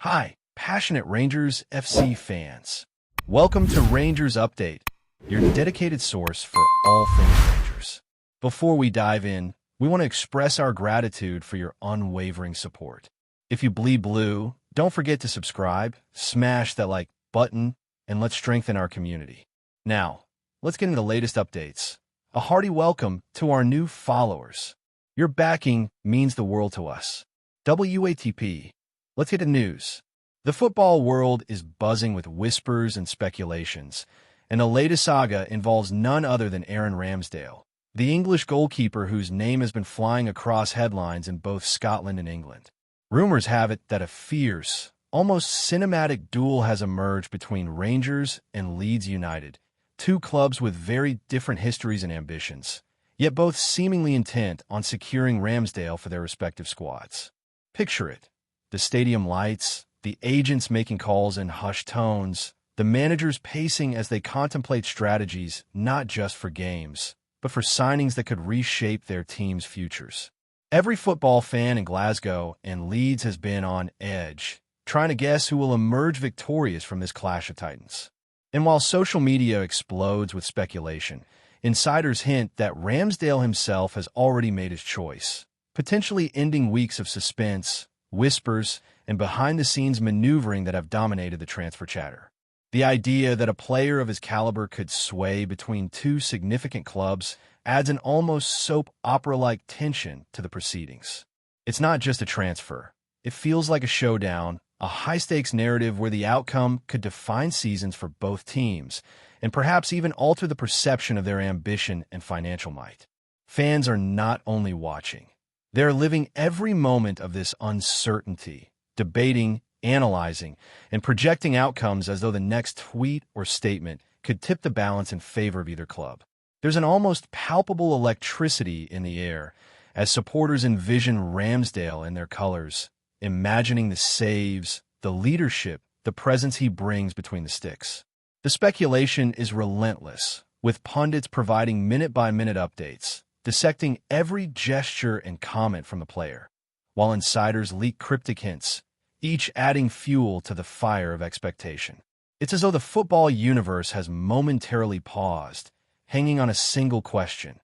Hi, passionate Rangers FC fans. Welcome to Rangers Update, your dedicated source for all things Rangers. Before we dive in, we want to express our gratitude for your unwavering support. If you bleed blue, don't forget to subscribe, smash that like button, and let's strengthen our community. Now, let's get into the latest updates. A hearty welcome to our new followers. Your backing means the world to us. WATP. Let's get to news. The football world is buzzing with whispers and speculations, and the latest saga involves none other than Aaron Ramsdale, the English goalkeeper whose name has been flying across headlines in both Scotland and England. Rumors have it that a fierce, almost cinematic duel has emerged between Rangers and Leeds United, two clubs with very different histories and ambitions, yet both seemingly intent on securing Ramsdale for their respective squads. Picture it. The stadium lights, the agents making calls in hushed tones, the managers pacing as they contemplate strategies not just for games, but for signings that could reshape their team's futures. Every football fan in Glasgow and Leeds has been on edge, trying to guess who will emerge victorious from this clash of titans. And while social media explodes with speculation, insiders hint that Ramsdale himself has already made his choice, potentially ending weeks of suspense, whispers, and behind-the-scenes maneuvering that have dominated the transfer chatter. The idea that a player of his caliber could sway between two significant clubs adds an almost soap opera-like tension to the proceedings. It's not just a transfer. It feels like a showdown, a high-stakes narrative where the outcome could define seasons for both teams, and perhaps even alter the perception of their ambition and financial might. Fans are not only watching. They're living every moment of this uncertainty, debating, analyzing, and projecting outcomes as though the next tweet or statement could tip the balance in favor of either club. There's an almost palpable electricity in the air as supporters envision Ramsdale in their colors, imagining the saves, the leadership, the presence he brings between the sticks. The speculation is relentless, with pundits providing minute-by-minute updates, dissecting every gesture and comment from the player, while insiders leak cryptic hints, each adding fuel to the fire of expectation. It's as though the football universe has momentarily paused, hanging on a single question.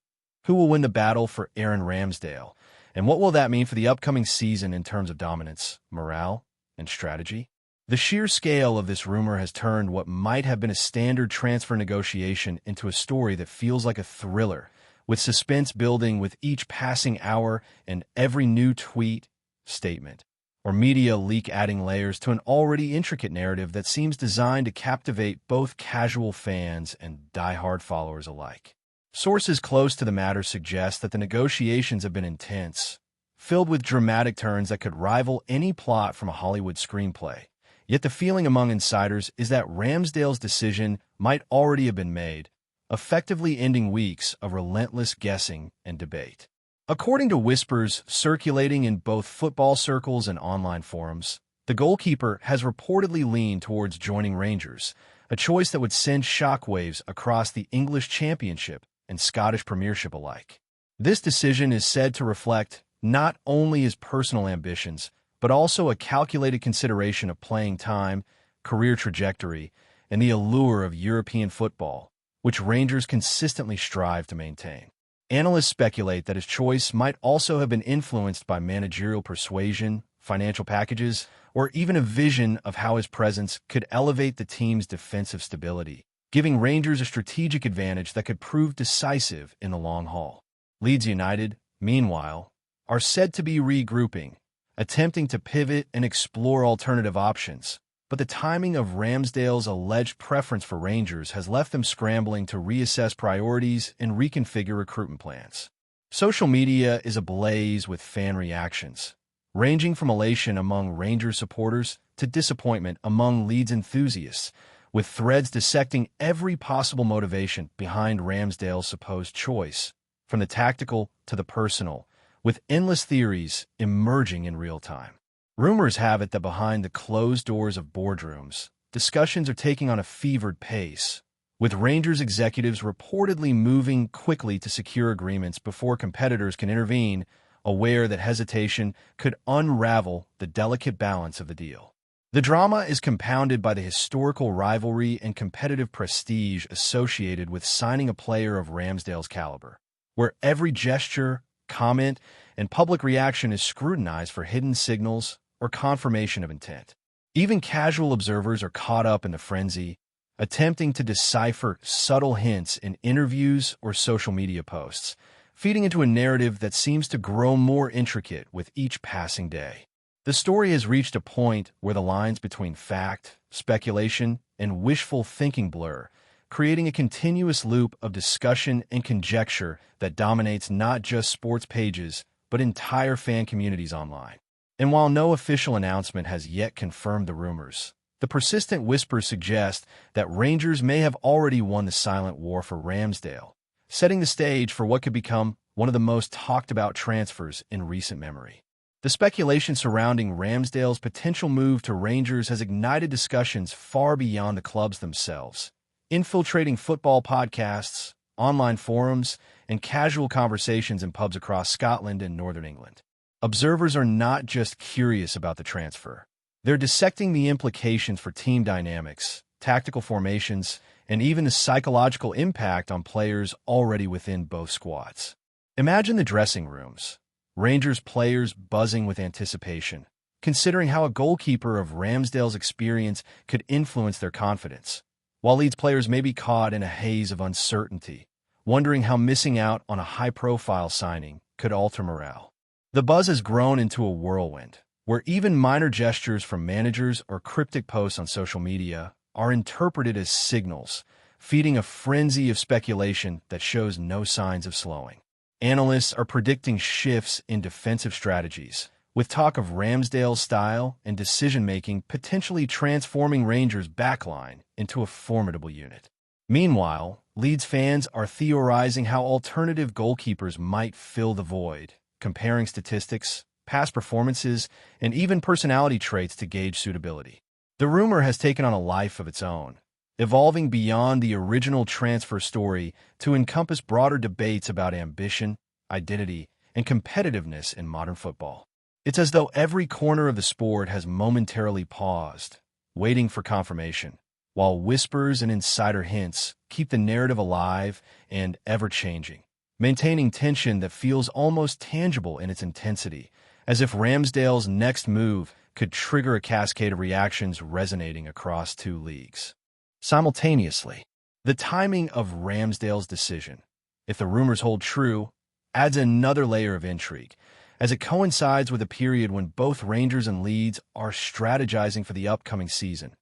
Who will win the battle for Aaron Ramsdale? And what will that mean for the upcoming season in terms of dominance, morale, and strategy? The sheer scale of this rumor has turned what might have been a standard transfer negotiation into a story that feels like a thriller, with suspense building with each passing hour and every new tweet, statement, or media leak adding layers to an already intricate narrative that seems designed to captivate both casual fans and die-hard followers alike. Sources close to the matter suggest that the negotiations have been intense, filled with dramatic turns that could rival any plot from a Hollywood screenplay. Yet the feeling among insiders is that Ramsdale's decision might already have been made, effectively ending weeks of relentless guessing and debate. According to whispers circulating in both football circles and online forums, the goalkeeper has reportedly leaned towards joining Rangers, a choice that would send shockwaves across the English Championship and Scottish Premiership alike. This decision is said to reflect not only his personal ambitions, but also a calculated consideration of playing time, career trajectory, and the allure of European football, which Rangers consistently strive to maintain. Analysts speculate that his choice might also have been influenced by managerial persuasion, financial packages, or even a vision of how his presence could elevate the team's defensive stability, giving Rangers a strategic advantage that could prove decisive in the long haul. Leeds United, meanwhile, are said to be regrouping, attempting to pivot and explore alternative options, but the timing of Ramsdale's alleged preference for Rangers has left them scrambling to reassess priorities and reconfigure recruitment plans. Social media is ablaze with fan reactions, ranging from elation among Rangers supporters to disappointment among Leeds enthusiasts, with threads dissecting every possible motivation behind Ramsdale's supposed choice, from the tactical to the personal, with endless theories emerging in real time. Rumors have it that behind the closed doors of boardrooms, discussions are taking on a fevered pace, with Rangers executives reportedly moving quickly to secure agreements before competitors can intervene, aware that hesitation could unravel the delicate balance of the deal. The drama is compounded by the historical rivalry and competitive prestige associated with signing a player of Ramsdale's caliber, where every gesture, comment, and public reaction is scrutinized for hidden signals or confirmation of intent. Even casual observers are caught up in the frenzy, attempting to decipher subtle hints in interviews or social media posts, feeding into a narrative that seems to grow more intricate with each passing day. The story has reached a point where the lines between fact, speculation, and wishful thinking blur, creating a continuous loop of discussion and conjecture that dominates not just sports pages, but entire fan communities online. And while no official announcement has yet confirmed the rumors, the persistent whispers suggest that Rangers may have already won the silent war for Ramsdale, setting the stage for what could become one of the most talked-about transfers in recent memory. The speculation surrounding Ramsdale's potential move to Rangers has ignited discussions far beyond the clubs themselves, infiltrating football podcasts, online forums, and casual conversations in pubs across Scotland and Northern England. Observers are not just curious about the transfer. They're dissecting the implications for team dynamics, tactical formations, and even the psychological impact on players already within both squads. Imagine the dressing rooms. Rangers players buzzing with anticipation, considering how a goalkeeper of Ramsdale's experience could influence their confidence, while Leeds players may be caught in a haze of uncertainty, wondering how missing out on a high-profile signing could alter morale. The buzz has grown into a whirlwind, where even minor gestures from managers or cryptic posts on social media are interpreted as signals, feeding a frenzy of speculation that shows no signs of slowing. Analysts are predicting shifts in defensive strategies, with talk of Ramsdale's style and decision-making potentially transforming Rangers' backline into a formidable unit. Meanwhile, Leeds fans are theorizing how alternative goalkeepers might fill the void, comparing statistics, past performances, and even personality traits to gauge suitability. The rumor has taken on a life of its own, evolving beyond the original transfer story to encompass broader debates about ambition, identity, and competitiveness in modern football. It's as though every corner of the sport has momentarily paused, waiting for confirmation, while whispers and insider hints keep the narrative alive and ever-changing, maintaining tension that feels almost tangible in its intensity, as if Ramsdale's next move could trigger a cascade of reactions resonating across two leagues. Simultaneously, the timing of Ramsdale's decision, if the rumors hold true, adds another layer of intrigue, as it coincides with a period when both Rangers and Leeds are strategizing for the upcoming season,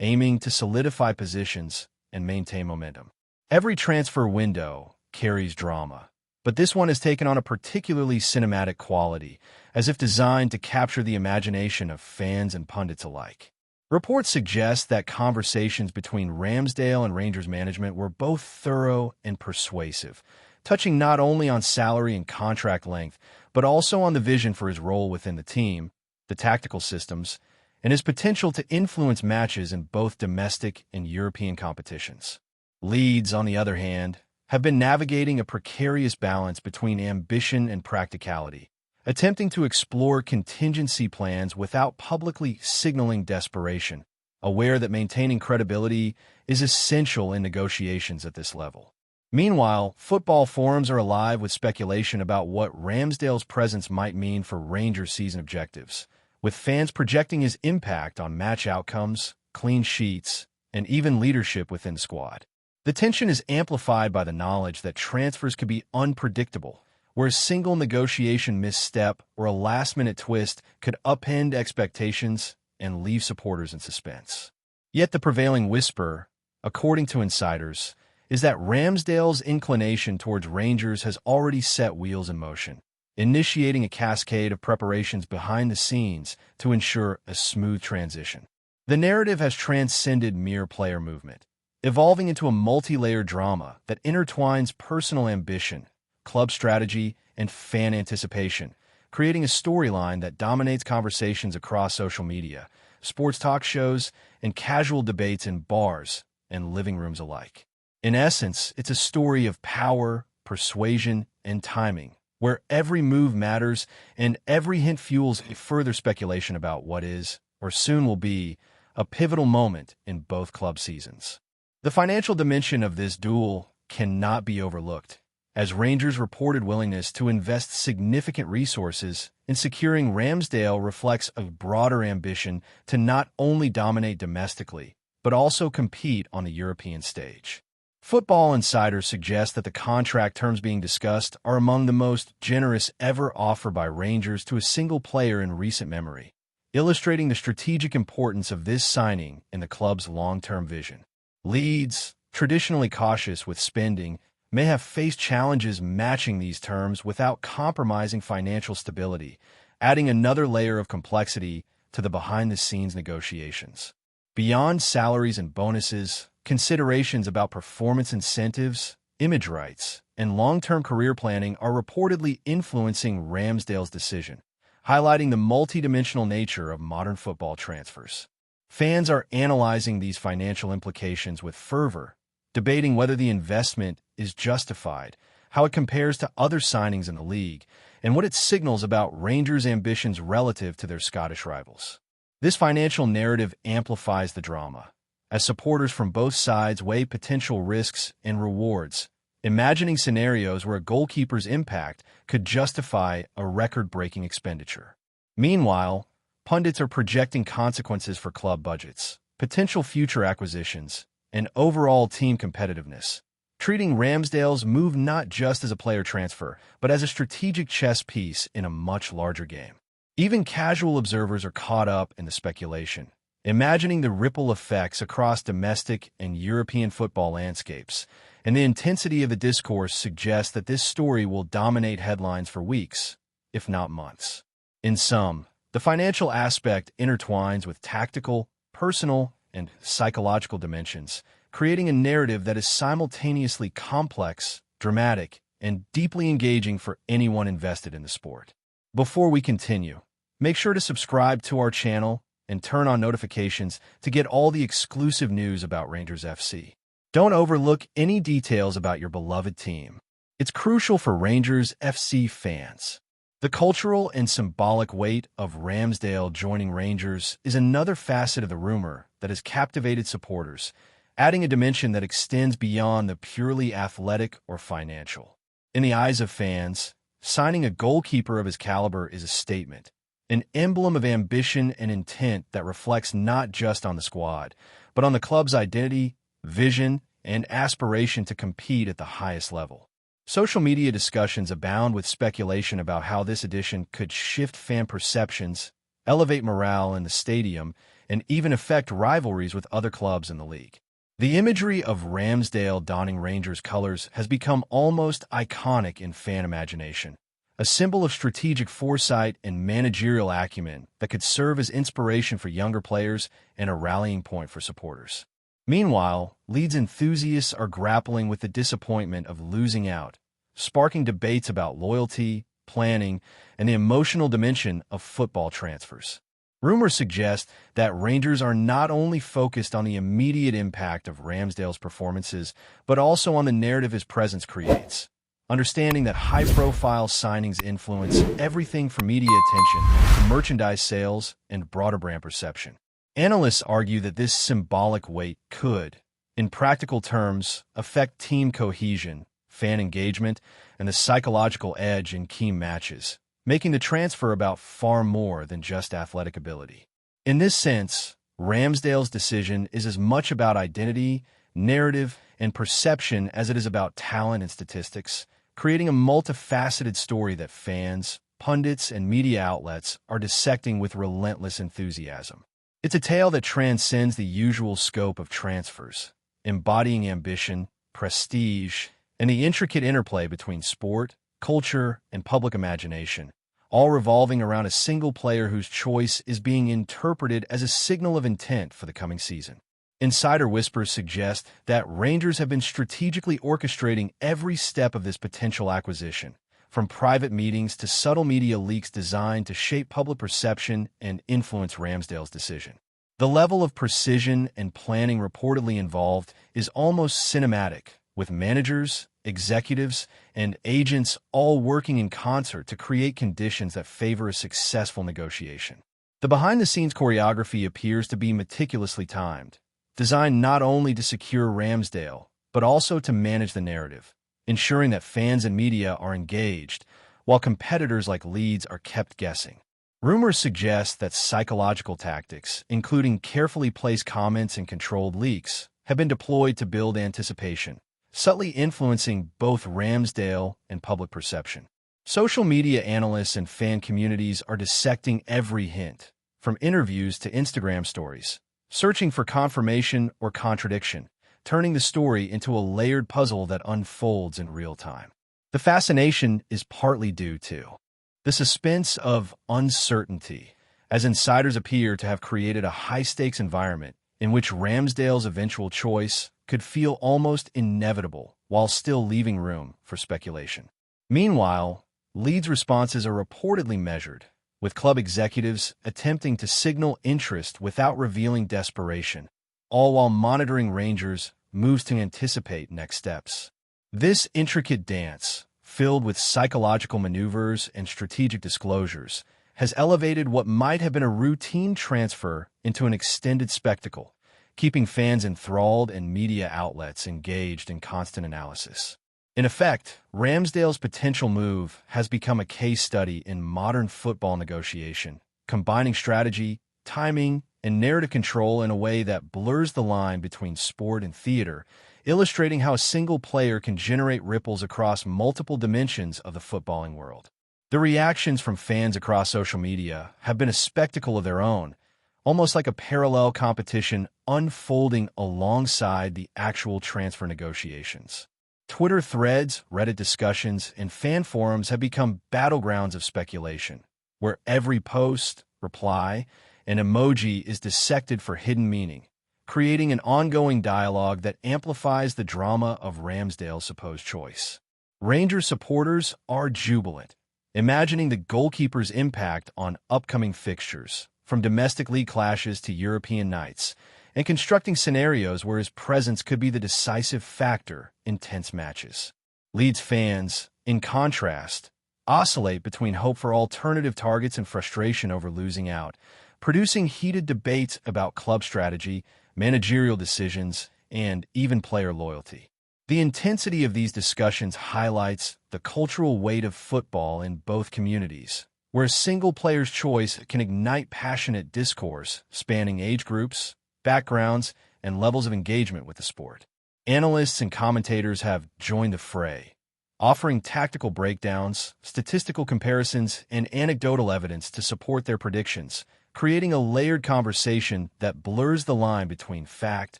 aiming to solidify positions and maintain momentum. Every transfer window carries drama, but this one has taken on a particularly cinematic quality, as if designed to capture the imagination of fans and pundits alike. Reports suggest that conversations between Ramsdale and Rangers management were both thorough and persuasive, touching not only on salary and contract length, but also on the vision for his role within the team, the tactical systems, and his potential to influence matches in both domestic and European competitions. Leeds, on the other hand, have been navigating a precarious balance between ambition and practicality, attempting to explore contingency plans without publicly signaling desperation, aware that maintaining credibility is essential in negotiations at this level. Meanwhile, football forums are alive with speculation about what Ramsdale's presence might mean for Rangers' season objectives, with fans projecting his impact on match outcomes, clean sheets, and even leadership within the squad. The tension is amplified by the knowledge that transfers could be unpredictable, where a single negotiation misstep or a last-minute twist could upend expectations and leave supporters in suspense. Yet the prevailing whisper, according to insiders, is that Ramsdale's inclination towards Rangers has already set wheels in motion, initiating a cascade of preparations behind the scenes to ensure a smooth transition. The narrative has transcended mere player movement, evolving into a multi-layered drama that intertwines personal ambition, club strategy, and fan anticipation, creating a storyline that dominates conversations across social media, sports talk shows, and casual debates in bars and living rooms alike. In essence, it's a story of power, persuasion, and timing, where every move matters and every hint fuels a further speculation about what is or soon will be, a pivotal moment in both club seasons. The financial dimension of this duel cannot be overlooked, as Rangers' reported willingness to invest significant resources in securing Ramsdale reflects a broader ambition to not only dominate domestically, but also compete on the European stage. Football insiders suggest that the contract terms being discussed are among the most generous ever offered by Rangers to a single player in recent memory, illustrating the strategic importance of this signing in the club's long-term vision. LEEDS, traditionally cautious with spending, may have faced challenges matching these terms without compromising financial stability, adding another layer of complexity to the behind-the-scenes negotiations. Beyond salaries and bonuses, considerations about performance incentives, image rights, and long-term career planning are reportedly influencing Ramsdale's decision, highlighting the multidimensional nature of modern football transfers. Fans are analyzing these financial implications with fervor, debating whether the investment is justified, how it compares to other signings in the league, and what it signals about Rangers' ambitions relative to their Scottish rivals. This financial narrative amplifies the drama, as supporters from both sides weigh potential risks and rewards, imagining scenarios where a goalkeeper's impact could justify a record-breaking expenditure. Meanwhile, pundits are projecting consequences for club budgets, potential future acquisitions, and overall team competitiveness, treating Ramsdale's move not just as a player transfer, but as a strategic chess piece in a much larger game. Even casual observers are caught up in the speculation, imagining the ripple effects across domestic and European football landscapes, and the intensity of the discourse suggests that this story will dominate headlines for weeks, if not months. In sum, the financial aspect intertwines with tactical, personal, and psychological dimensions, creating a narrative that is simultaneously complex, dramatic, and deeply engaging for anyone invested in the sport. Before we continue, make sure to subscribe to our channel and turn on notifications to get all the exclusive news about Rangers FC. Don't overlook any details about your beloved team. It's crucial for Rangers FC fans. The cultural and symbolic weight of Ramsdale joining Rangers is another facet of the rumor that has captivated supporters, adding a dimension that extends beyond the purely athletic or financial. In the eyes of fans, signing a goalkeeper of his caliber is a statement, an emblem of ambition and intent that reflects not just on the squad, but on the club's identity, vision, and aspiration to compete at the highest level. Social media discussions abound with speculation about how this addition could shift fan perceptions, elevate morale in the stadium, and even affect rivalries with other clubs in the league. The imagery of Ramsdale donning Rangers colors has become almost iconic in fan imagination, a symbol of strategic foresight and managerial acumen that could serve as inspiration for younger players and a rallying point for supporters. Meanwhile, Leeds enthusiasts are grappling with the disappointment of losing out, sparking debates about loyalty, planning, and the emotional dimension of football transfers. Rumors suggest that Rangers are not only focused on the immediate impact of Ramsdale's performances, but also on the narrative his presence creates, understanding that high-profile signings influence everything from media attention to merchandise sales and broader brand perception. Analysts argue that this symbolic weight could, in practical terms, affect team cohesion, fan engagement, and the psychological edge in key matches, making the transfer about far more than just athletic ability. In this sense, Ramsdale's decision is as much about identity, narrative, and perception as it is about talent and statistics, creating a multifaceted story that fans, pundits, and media outlets are dissecting with relentless enthusiasm. It's a tale that transcends the usual scope of transfers, embodying ambition, prestige, and the intricate interplay between sport, culture, and public imagination, all revolving around a single player whose choice is being interpreted as a signal of intent for the coming season. Insider whispers suggest that Rangers have been strategically orchestrating every step of this potential acquisition, from private meetings to subtle media leaks designed to shape public perception and influence Ramsdale's decision. The level of precision and planning reportedly involved is almost cinematic, with managers, executives, and agents all working in concert to create conditions that favor a successful negotiation. The behind-the-scenes choreography appears to be meticulously timed, designed not only to secure Ramsdale, but also to manage the narrative, ensuring that fans and media are engaged, while competitors like LEEDS are kept guessing. Rumors suggest that psychological tactics, including carefully placed comments and controlled leaks, have been deployed to build anticipation, subtly influencing both Ramsdale and public perception. Social media analysts and fan communities are dissecting every hint, from interviews to Instagram stories, searching for confirmation or contradiction, turning the story into a layered puzzle that unfolds in real time. The fascination is partly due to the suspense of uncertainty, as insiders appear to have created a high-stakes environment in which Ramsdale's eventual choice could feel almost inevitable while still leaving room for speculation. Meanwhile, LEEDS responses are reportedly measured, with club executives attempting to signal interest without revealing desperation, all while monitoring Rangers' moves to anticipate next steps. This intricate dance, filled with psychological maneuvers and strategic disclosures, has elevated what might have been a routine transfer into an extended spectacle, keeping fans enthralled and media outlets engaged in constant analysis. In effect, Ramsdale's potential move has become a case study in modern football negotiation, combining strategy, timing, and narrative control in a way that blurs the line between sport and theater, illustrating how a single player can generate ripples across multiple dimensions of the footballing world. The reactions from fans across social media have been a spectacle of their own, almost like a parallel competition unfolding alongside the actual transfer negotiations. Twitter threads, Reddit discussions, and fan forums have become battlegrounds of speculation, where every post, reply, and emoji is dissected for hidden meaning, creating an ongoing dialogue that amplifies the drama of Ramsdale's supposed choice. Rangers supporters are jubilant, imagining the goalkeeper's impact on upcoming fixtures, from domestic league clashes to European nights, and constructing scenarios where his presence could be the decisive factor in tense matches. LEEDS fans, in contrast, oscillate between hope for alternative targets and frustration over losing out, producing heated debates about club strategy, managerial decisions, and even player loyalty. The intensity of these discussions highlights the cultural weight of football in both communities, where a single player's choice can ignite passionate discourse spanning age groups, backgrounds, and levels of engagement with the sport. Analysts and commentators have joined the fray, offering tactical breakdowns, statistical comparisons, and anecdotal evidence to support their predictions, creating a layered conversation that blurs the line between fact,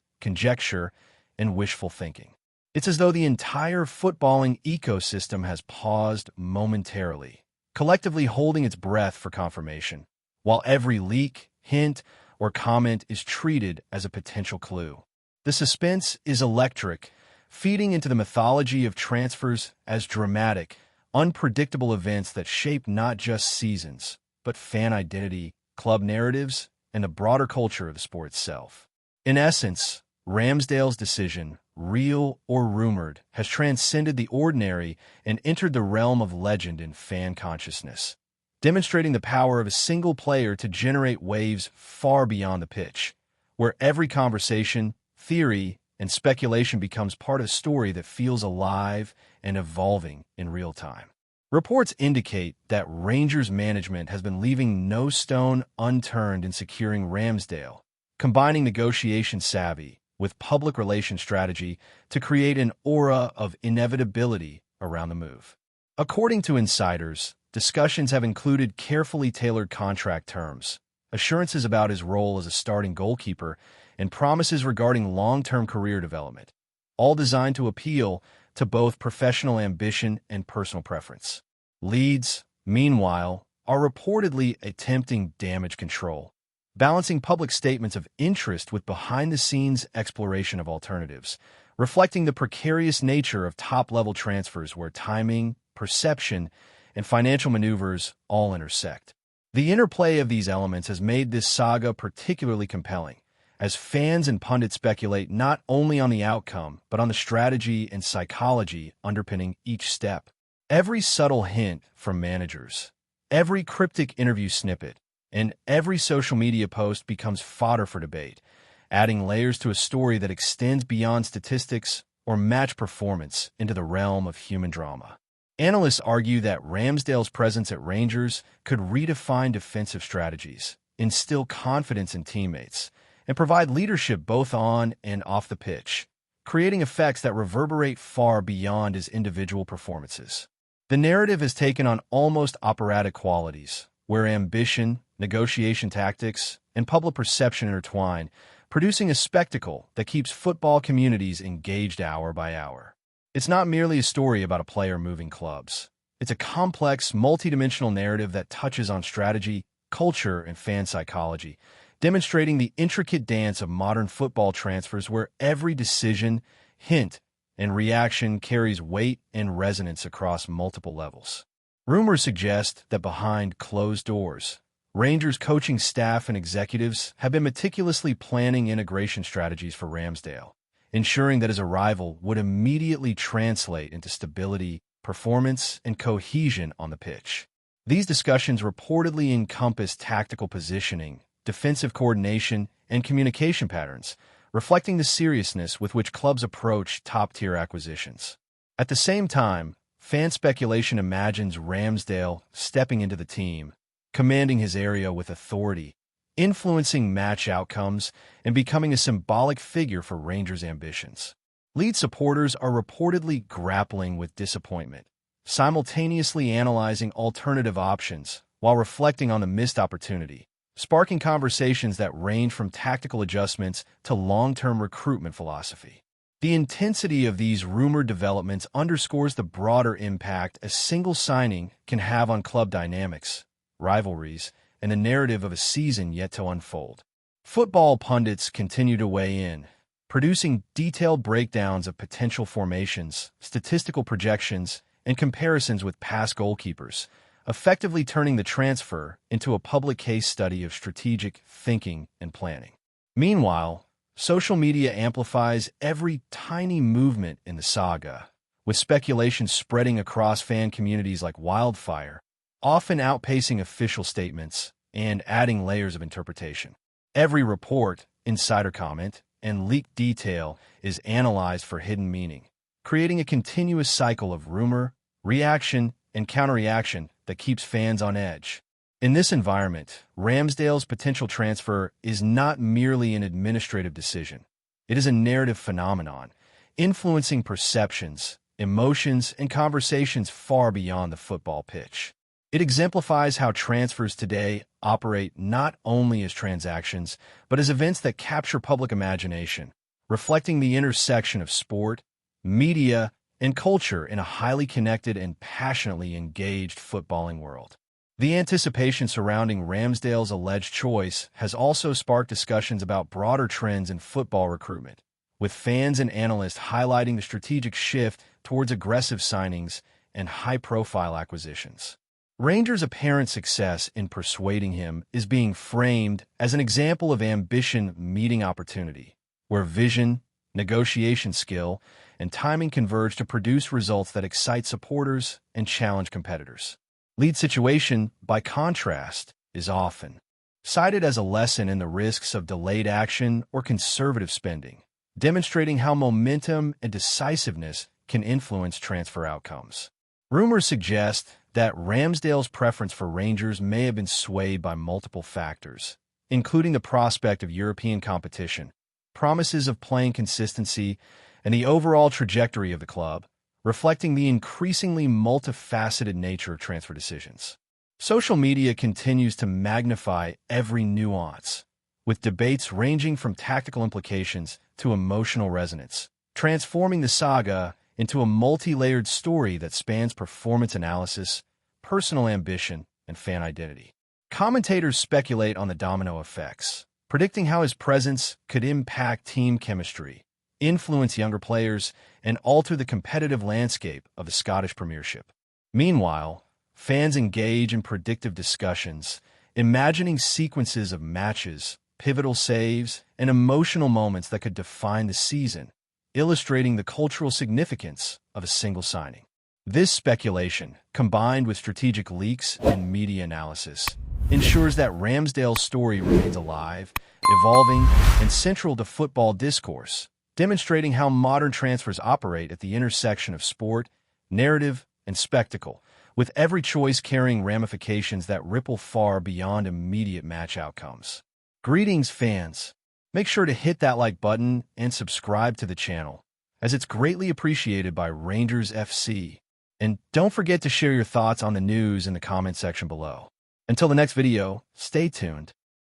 conjecture, and wishful thinking. It's as though the entire footballing ecosystem has paused momentarily, collectively holding its breath for confirmation, while every leak, hint, or comment is treated as a potential clue. The suspense is electric, feeding into the mythology of transfers as dramatic, unpredictable events that shape not just seasons, but fan identity, club narratives, and the broader culture of the sport itself. In essence, Ramsdale's decision, real or rumored, has transcended the ordinary and entered the realm of legend in fan consciousness, demonstrating the power of a single player to generate waves far beyond the pitch, where every conversation, theory, and speculation becomes part of a story that feels alive and evolving in real time. Reports indicate that Rangers management has been leaving no stone unturned in securing Ramsdale, combining negotiation savvy with public relations strategy to create an aura of inevitability around the move. According to insiders, discussions have included carefully tailored contract terms, assurances about his role as a starting goalkeeper, and promises regarding long-term career development, all designed to appeal to both professional ambition and personal preference. LEEDS, meanwhile, are reportedly attempting damage control, balancing public statements of interest with behind-the-scenes exploration of alternatives, reflecting the precarious nature of top-level transfers where timing, perception, and financial maneuvers all intersect. The interplay of these elements has made this saga particularly compelling, as fans and pundits speculate not only on the outcome, but on the strategy and psychology underpinning each step. Every subtle hint from managers, every cryptic interview snippet, and every social media post becomes fodder for debate, adding layers to a story that extends beyond statistics or match performance into the realm of human drama. Analysts argue that Ramsdale's presence at Rangers could redefine defensive strategies, instill confidence in teammates, and provide leadership both on and off the pitch, creating effects that reverberate far beyond his individual performances. The narrative has taken on almost operatic qualities, where ambition, negotiation tactics, and public perception intertwine, producing a spectacle that keeps football communities engaged hour by hour. It's not merely a story about a player moving clubs. It's a complex, multidimensional narrative that touches on strategy, culture, and fan psychology, demonstrating the intricate dance of modern football transfers where every decision, hint, and reaction carries weight and resonance across multiple levels. Rumors suggest that behind closed doors, Rangers coaching staff and executives have been meticulously planning integration strategies for Ramsdale, ensuring that his arrival would immediately translate into stability, performance, and cohesion on the pitch. These discussions reportedly encompass tactical positioning, defensive coordination, and communication patterns, reflecting the seriousness with which clubs approach top-tier acquisitions. At the same time, fan speculation imagines Ramsdale stepping into the team, commanding his area with authority, influencing match outcomes, and becoming a symbolic figure for Rangers' ambitions. LEEDS supporters are reportedly grappling with disappointment, simultaneously analyzing alternative options while reflecting on the missed opportunity, sparking conversations that range from tactical adjustments to long-term recruitment philosophy. The intensity of these rumored developments underscores the broader impact a single signing can have on club dynamics, rivalries, and the narrative of a season yet to unfold. Football pundits continue to weigh in, producing detailed breakdowns of potential formations, statistical projections, and comparisons with past goalkeepers, effectively turning the transfer into a public case study of strategic thinking and planning. Meanwhile, social media amplifies every tiny movement in the saga, with speculation spreading across fan communities like wildfire, often outpacing official statements and adding layers of interpretation. Every report, insider comment, and leaked detail is analyzed for hidden meaning, creating a continuous cycle of rumor, reaction, and counterreaction that keeps fans on edge. In this environment, Ramsdale's potential transfer is not merely an administrative decision. It is a narrative phenomenon, influencing perceptions, emotions, and conversations far beyond the football pitch. It exemplifies how transfers today operate not only as transactions, but as events that capture public imagination, reflecting the intersection of sport, media, and culture in a highly connected and passionately engaged footballing world. The anticipation surrounding Ramsdale's alleged choice has also sparked discussions about broader trends in football recruitment, with fans and analysts highlighting the strategic shift towards aggressive signings and high-profile acquisitions. Rangers' apparent success in persuading him is being framed as an example of ambition meeting opportunity, where vision, negotiation skill, and timing converge to produce results that excite supporters and challenge competitors. LEEDS situation, by contrast, is often cited as a lesson in the risks of delayed action or conservative spending, demonstrating how momentum and decisiveness can influence transfer outcomes. Rumors suggest that Ramsdale's preference for Rangers may have been swayed by multiple factors, including the prospect of European competition, promises of playing consistency, and the overall trajectory of the club, reflecting the increasingly multifaceted nature of transfer decisions. Social media continues to magnify every nuance, with debates ranging from tactical implications to emotional resonance, transforming the saga into a multi-layered story that spans performance analysis, personal ambition, and fan identity. Commentators speculate on the domino effects, predicting how his presence could impact team chemistry, influence younger players, and alter the competitive landscape of the Scottish Premiership. Meanwhile, fans engage in predictive discussions, imagining sequences of matches, pivotal saves, and emotional moments that could define the season, illustrating the cultural significance of a single signing. This speculation, combined with strategic leaks and media analysis, ensures that Ramsdale's story remains alive, evolving, and central to football discourse, demonstrating how modern transfers operate at the intersection of sport, narrative, and spectacle, with every choice carrying ramifications that ripple far beyond immediate match outcomes. Greetings, fans! Make sure to hit that like button and subscribe to the channel, as it's greatly appreciated by Rangers FC. And don't forget to share your thoughts on the news in the comment section below. Until the next video, stay tuned.